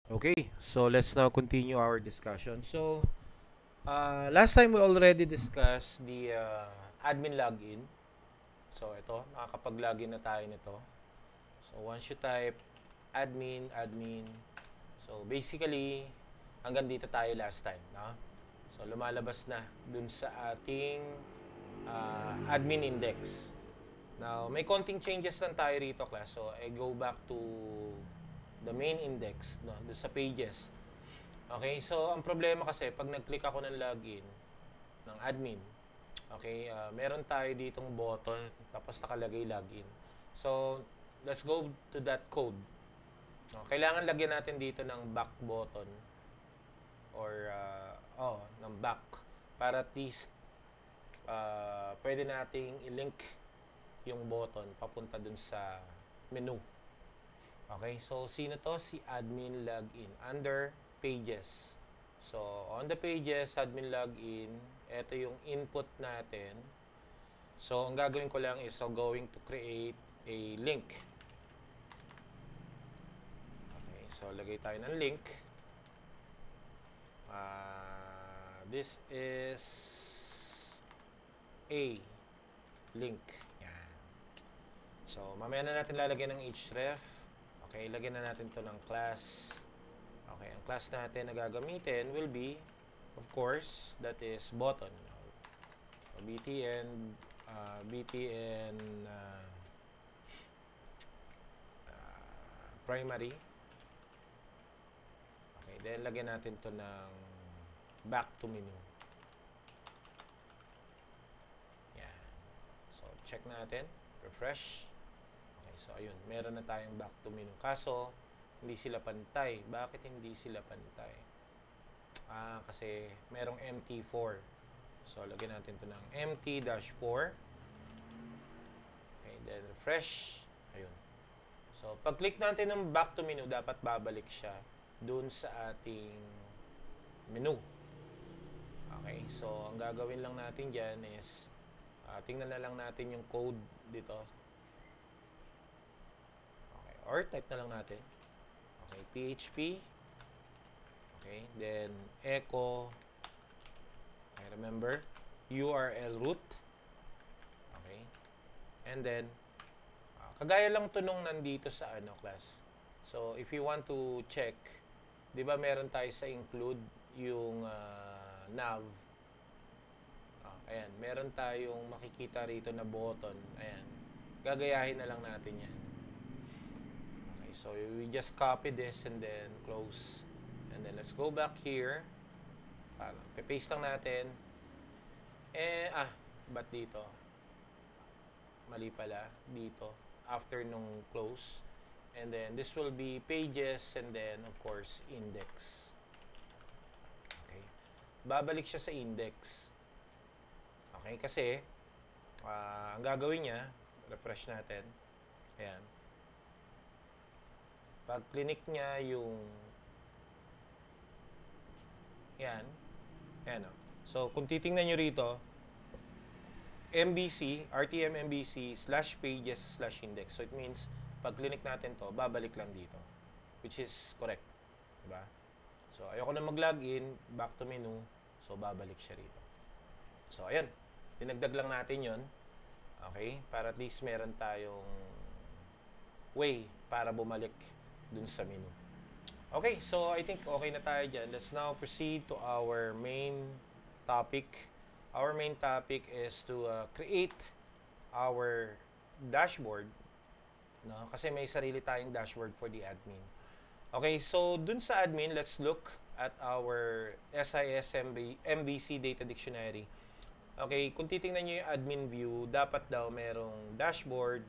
Okay, so let's now continue our discussion. So, last time we already discussed the admin login. So, ito, nakakapag-login na tayo nito. So, once you type admin, so basically, hanggang dito tayo last time. No? So, lumalabas na dun sa ating admin index. Now, may konting changes lang tayo rito, class. So, I go back to the main index, no, dun sa pages. Okay, so ang problema kasi, pag nag-click ako ng login, ng admin, okay, meron tayo ditong button, tapos nakalagay login. So, let's go to that code. Kailangan lagyan natin dito ng back button or ng back para at least pwede nating i-link yung button papunta dun sa menu. Okay, so sino to? Si admin login under pages. So, on the pages, admin login, ito yung input natin. So, ang gagawin ko lang is I'm going to create a link. Okay, so lagay tayo ng link. This is a link. Yan. So, mamaya na natin lalagyan ng href. Okay, lagyan na natin to ng class. Okay, ang class natin na gagamitin will be, of course, that is button. So, btn primary. Okay, then lagyan natin to ng back to menu. Yan. So, check natin. Refresh. Okay, so ayun, meron na tayong back to menu. Kaso, hindi sila pantay. Bakit hindi sila pantay? Kasi merong MT4. So, lagyan natin ito ng MT-4. Okay, then refresh. Ayun. So, pag-click natin ng back to menu, dapat babalik siya dun sa ating menu. Okay, so ang gagawin lang natin dyan is tingnan na lang natin yung code dito. Okay, or type na lang natin. Okay, PHP. Okay, then echo. Okay, remember, URL root. Okay, and then kagaya lang to nung nandito sa class. So, if you want to check, di ba meron tayo sa include yung nav. Ayan, meron tayong makikita rito na button. Ayan, gagayahin na lang natin yan. Okay, so we just copy this and then close. And then let's go back here. Paste lang natin. Ba't dito? Mali pala. Dito. After nung close. And then this will be pages and then of course index. Okay. Babalik siya sa index. Okay, kasi ang gagawin niya, refresh natin. Ayan. Pag clinic niya yung yan. Ayan o. So, kung titingnan nyo rito, RTM MVC/pages/index. So, it means, pag clinic natin to, babalik lang dito. Which is correct. Diba? So, ayoko na mag-login, back to menu. So, babalik siya rito. So, ayan. Dinagdag lang natin yon. Okay? Para at least meron tayong way para bumalik dun sa menu. Okay, so I think okay na tayo dyan. Let's now proceed to our main topic. Our main topic is to create our dashboard. No? Kasi may sarili tayong dashboard for the admin. Okay, so dun sa admin, let's look at our SIS MVC Data Dictionary. Okay, kung titingnan nyo yung admin view, dapat daw merong dashboard.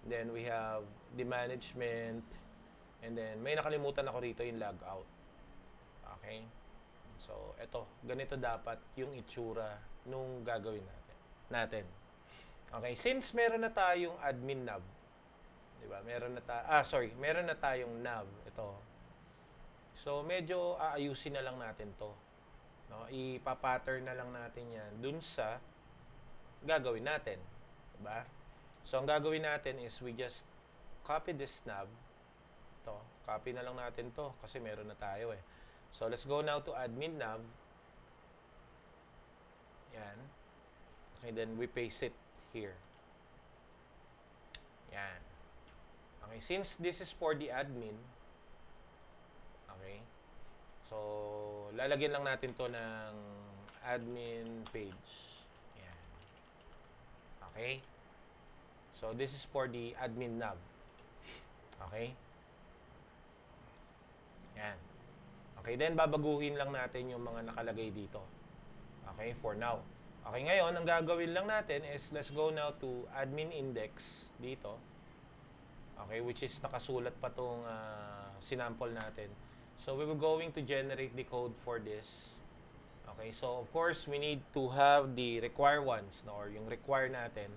Then we have the management. And then may nakalimutan ako rito yung logout. Okay? So, eto. Ganito dapat yung itsura nung gagawin natin. Okay, since meron na tayong admin nav. 'Di ba? Meron na tayong nav. Ito. So, medyo aayusin na lang natin 'to. No, ipa-pattern na lang natin 'yan dun sa gagawin natin, 'di ba? So, ang gagawin natin is we just copy this nav, ito, Copy na lang natin to kasi meron na tayo eh. So, let's go now to admin nav. Yan. Okay, then we paste it here. Yan. Okay, since this is for the admin, okay, so, lalagyan lang natin to ng admin page. Yan. Okay. So, this is for the admin nav. Okay. Yan. Okay, then babaguhin lang natin yung mga nakalagay dito. Okay, for now. Okay, ngayon, ang gagawin lang natin is let's go now to admin index dito. Okay, which is nakasulat pa tong sinample natin. So, we will going to generate the code for this. Okay, so of course, we need to have the require ones, no, or yung require natin.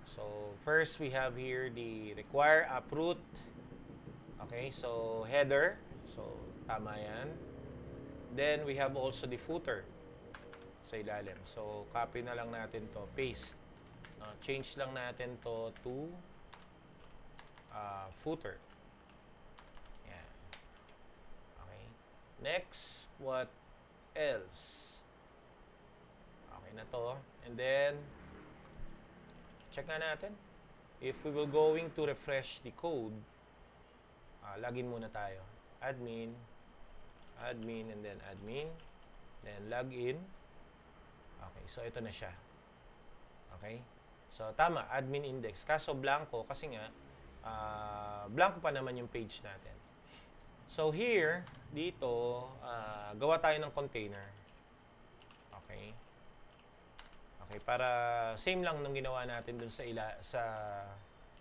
So, first we have here the require uproot. Okay, so header. So, tama yan. Then, we have also the footer sa ilalim. So, copy na lang natin to. Paste. Change lang natin to footer. Yan. Okay. Next, what else? Okay na to. And then, check nga natin. If we will going to refresh the code, login muna tayo. Admin, and then admin, then login. Okay, so ito na siya. Okay? So, tama, admin index. Kaso blanco, kasi nga, blanco pa naman yung page natin. So, here, dito, gawa tayo ng container. Okay? Okay, para same lang nung ginawa natin dun sa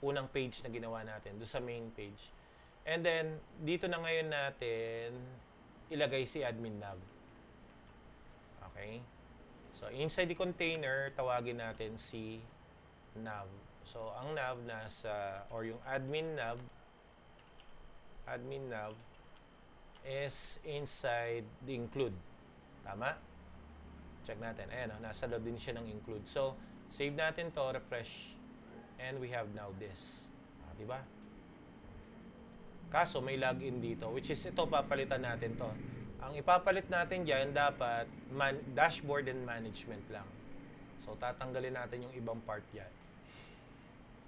unang page na ginawa natin, dun sa main page. And then, dito na ngayon natin ilagay si admin nav. Okay? So, inside the container, tawagin natin si nav. So, ang nav nasa, or yung admin nav is inside the include. Tama? Check natin. Ayan, nasa loob din siya ng include. So, save natin to, refresh, and we have now this. Diba? Kaso, may login dito, which is ito, papalitan natin to. Ang ipapalit natin dyan, dapat dashboard and management lang. So, tatanggalin natin yung ibang part dyan.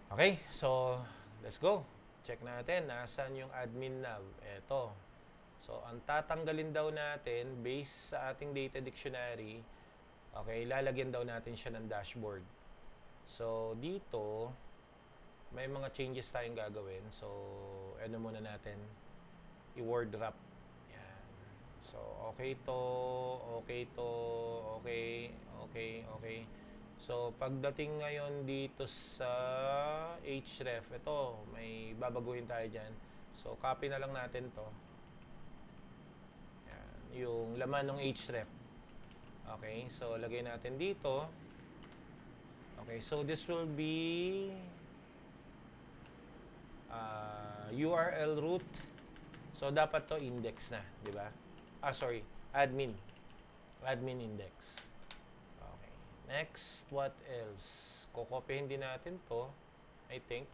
Okay, so, let's go. Check natin, nasaan yung admin nav. Ito. So, ang tatanggalin daw natin, based sa ating data dictionary, okay, lalagyan daw natin siya ng dashboard. So, dito, may mga changes tayong gagawin. So, ano muna natin? I-word wrap. Yan. So, okay to, okay. So, pagdating ngayon dito sa href, ito, may babaguhin tayo dyan. So, copy na lang natin to. Yan. Yung laman ng href. Okay, so, lagay natin dito. Okay, so this will be URL root. So, dapat to index na, di ba? Admin index. Okay. Next, what else? Kokopyahin din natin to, I think.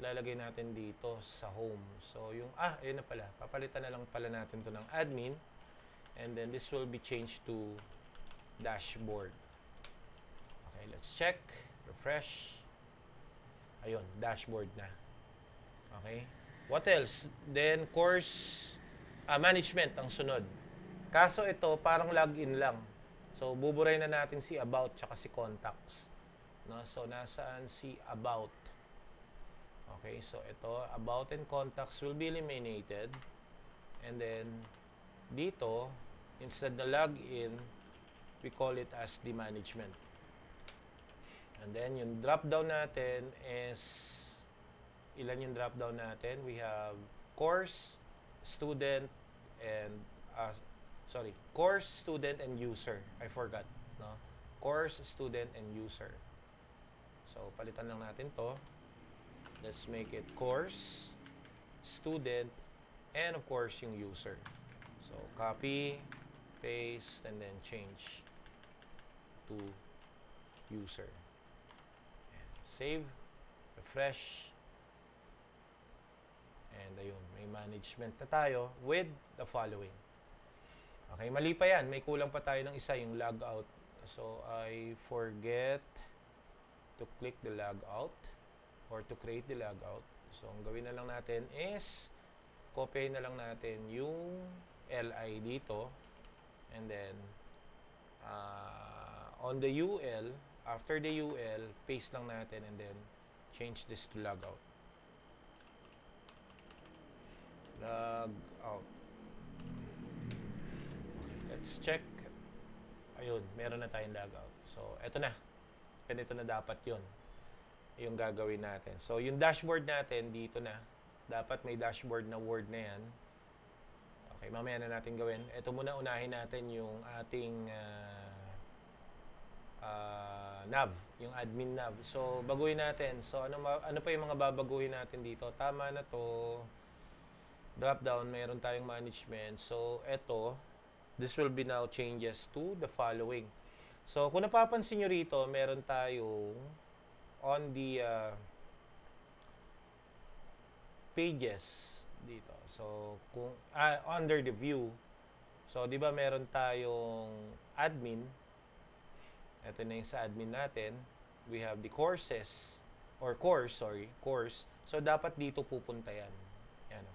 Lalagay natin dito sa home. So, yung, ayun na pala. Papalitan na lang pala natin to ng admin. And then, this will be changed to dashboard. Okay, let's check. Refresh. Ayun, dashboard na. Okay. What else? Then, course management ang sunod. Kaso ito, parang login lang. So, buburahin na natin si about tsaka si contacts. No? So, nasaan si about? Okay, so ito, about and contacts will be eliminated. And then, dito, instead na login, we call it as the management. And then, yung drop-down natin is, ilan yung drop-down natin? We have course, student, and, course, student, and user. I forgot. No? Course, student, and user. So, palitan lang natin to. Let's make it course, student, and of course, yung user. So, copy, paste, and then change to user. And save, refresh, And ayun, may management na tayo with the following. Okay, mali pa yan. May kulang pa tayo ng isa, yung logout. So, I forget to click the logout or to create the logout. So, ang gawin na lang natin is copy na lang natin yung LI dito. And then, on the UL, after the UL, paste lang natin and then change this to logout. Logout. Okay, let's check. Ayun, meron na tayong logout. So, eto na. Ganito na dapat yun. Yung gagawin natin. So, yung dashboard natin, dito na. Dapat may dashboard na Word na yan. Okay, mamaya na natin gawin. Ito muna, unahin natin yung ating nav, yung admin nav. So, baguhin natin. So, ano pa yung mga babaguhin natin dito? Tama na to. Drop down, mayroon tayong management. So, ito, this will be now changes to the following. So, kung napapansin nyo rito, meron tayong on the pages dito. So, kung under the view, so, di ba meron tayong admin. Ito na yung sa admin natin. We have the courses, or course. So, dapat dito pupunta yan. Yan.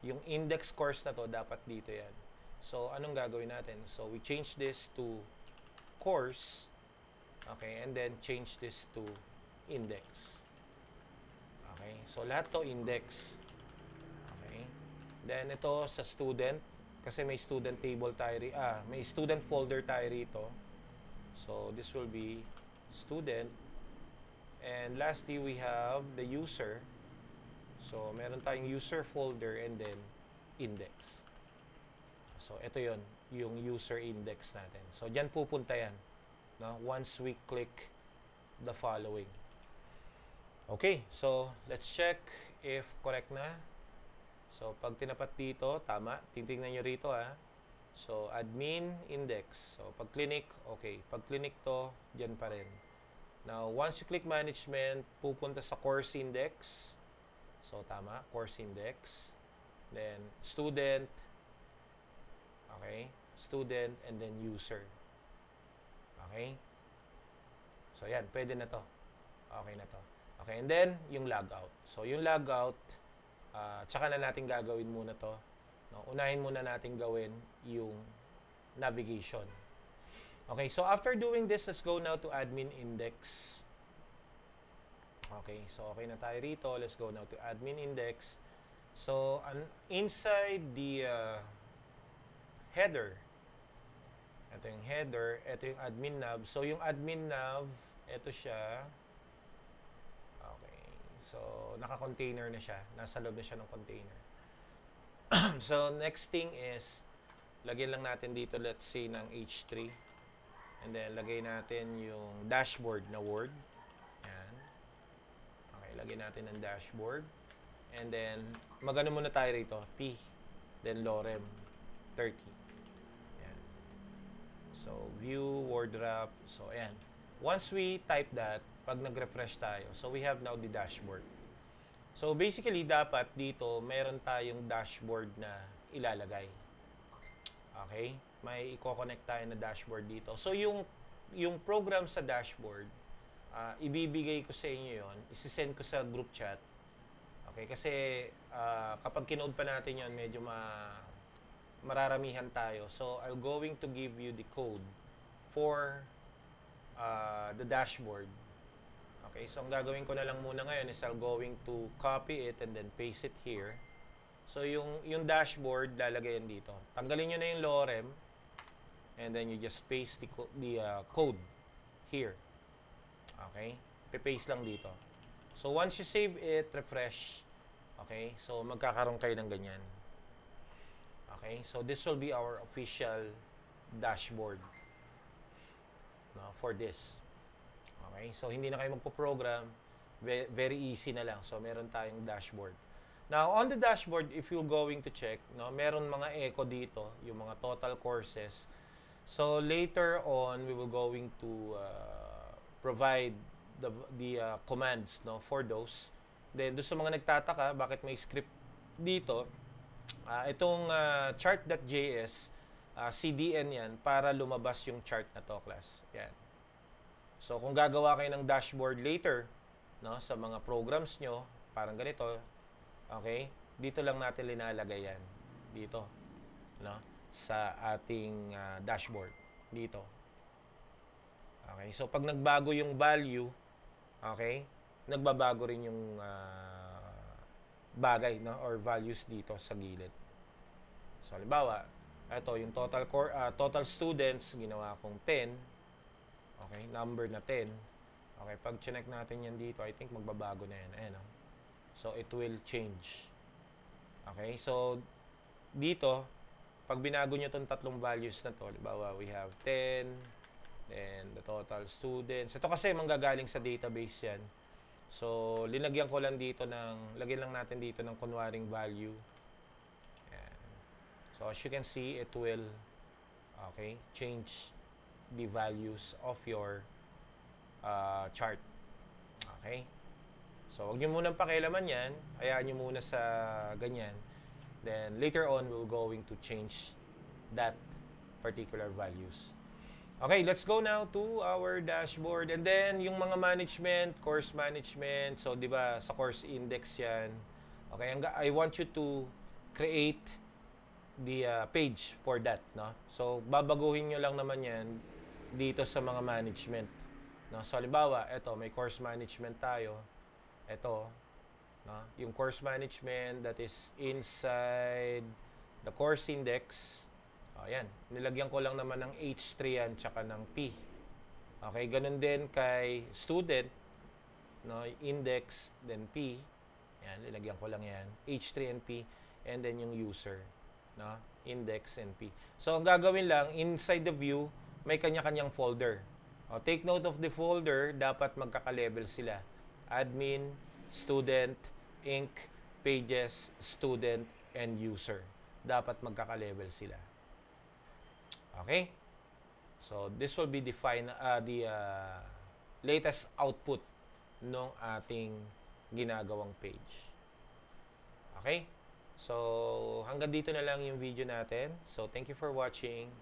Yung index course na to, dapat dito yan. So, anong gagawin natin? So, we change this to course. Okay, and then change this to index. Okay, so lahat to index. Okay, then ito sa student, kasi may student table tayo may student folder tayo rito. So, this will be student. And lastly, we have the user. So, meron tayong user folder and then index. So, ito yon yung user index natin. So, dyan pupunta yan. No? Once we click the following. Okay, so let's check if correct na. So, pag tinapat dito, tama. Titingnan nyo rito So, admin index. So, pag clinic, okay. Pag clinic to, dyan pa rin. Now, once you click management, pupunta sa course index. So, tama. Course index. Then, student. Okay. Student and then user. Okay. So, yan. Pwede na to. Okay na to. Okay. And then, yung logout. So, yung logout, tsaka na natin gagawin muna to. No, unahin muna natin gawin yung navigation. Okay, so after doing this, let's go now to admin index. Okay, so okay na tayo rito. Let's go now to admin index. So, inside the header, ito yung header, ito yung admin nav. So, yung admin nav, ito siya. Okay, so naka-container na siya. Nasa loob na siya ng container. So, next thing is, lagyan lang natin dito, let's say, ng H3. And then, lagay natin yung dashboard na Word. Yan. Okay, lagyan natin ng dashboard. And then, magano muna tayo rito. P. Then, lorem. Turkey. Yan. So, view, word wrap. So, ayan. Once we type that, pag nag-refresh tayo, so we have now the dashboard. So, basically, dapat dito, meron tayong dashboard na ilalagay. Okay? May i-connect tayo na dashboard dito. So, yung program sa dashboard, ibibigay ko sa inyo yon, isi-send ko sa group chat. Okay? Kasi, kapag kinood pa natin yon, medyo mararamihan tayo. So, I'm going to give you the code for the dashboard. Okay, so ang gagawin ko na lang muna ngayon is I'm going to copy it and then paste it here. So, yung dashboard, lalagayan dito. Tanggalin nyo na yung lorem and then you just paste the code here. Okay? Paste lang dito. So, once you save it, refresh. Okay? So, magkakaroon kayo ng ganyan. Okay? So, this will be our official dashboard for this. Okay? So, hindi na kayo magpo-program. Very easy na lang. So, meron tayong dashboard. Now, on the dashboard, if you're going to check, meron mga echo dito, yung mga total courses. So, later on, we will going to provide the commands for those. Then, doon sa mga nagtataka, bakit may script dito, itong chart.js, CDN yan para lumabas yung chart na to, class. Yan. So, kung gagawa kayo ng dashboard later, no, sa mga programs nyo, parang ganito, okay, dito lang natin linalagay yan. Dito, no, sa ating dashboard. Dito. Okay, so pag nagbago yung value, okay, nagbabago rin yung bagay, no, or values dito sa gilid. So, halimbawa, ito yung total students, ginawa kong 10. Okay, number na 10. Okay, pag chinek natin yan dito, I think magbabago na yan. Ayan, no? So, it will change. Okay, so, dito, pag binago nyo itong tatlong values na to, halimbawa, we have 10, then the total students. Ito kasi manggagaling sa database yan. So, linagyan ko lang dito lagyan lang natin dito ng kunwaring value. Ayan. So, as you can see, it will, okay, change the values of your chart. Okay? So, huwag nyo munang pakialaman yan. Hayaan nyo muna sa ganyan. Then, later on, we're going to change that particular values. Okay, let's go now to our dashboard. And then, yung mga management, course management. So, di ba, sa course index yan. Okay, I want you to create the page for that. No? So, babaguhin nyo lang naman yan dito sa mga management. No? So, halimbawa, eto, may course management tayo. Ito, no? Yung course management that is inside the course index. Ayan, nilagyan ko lang naman ng H3 yan, tsaka ng P. Okay, ganun din kay student, no, index, then P. Ayan, nilagyan ko lang yan, H3 and P, and then yung user, no, index and P. So, ang gagawin lang, inside the view, may kanya-kanyang folder. Take note of the folder, dapat magkaka-level sila. Admin, student, inc, pages, student, and user. Dapat magkaka-level sila. Okay? So, this will be the latest output ng ating ginagawang page. Okay? So, hanggang dito na lang yung video natin. So, thank you for watching.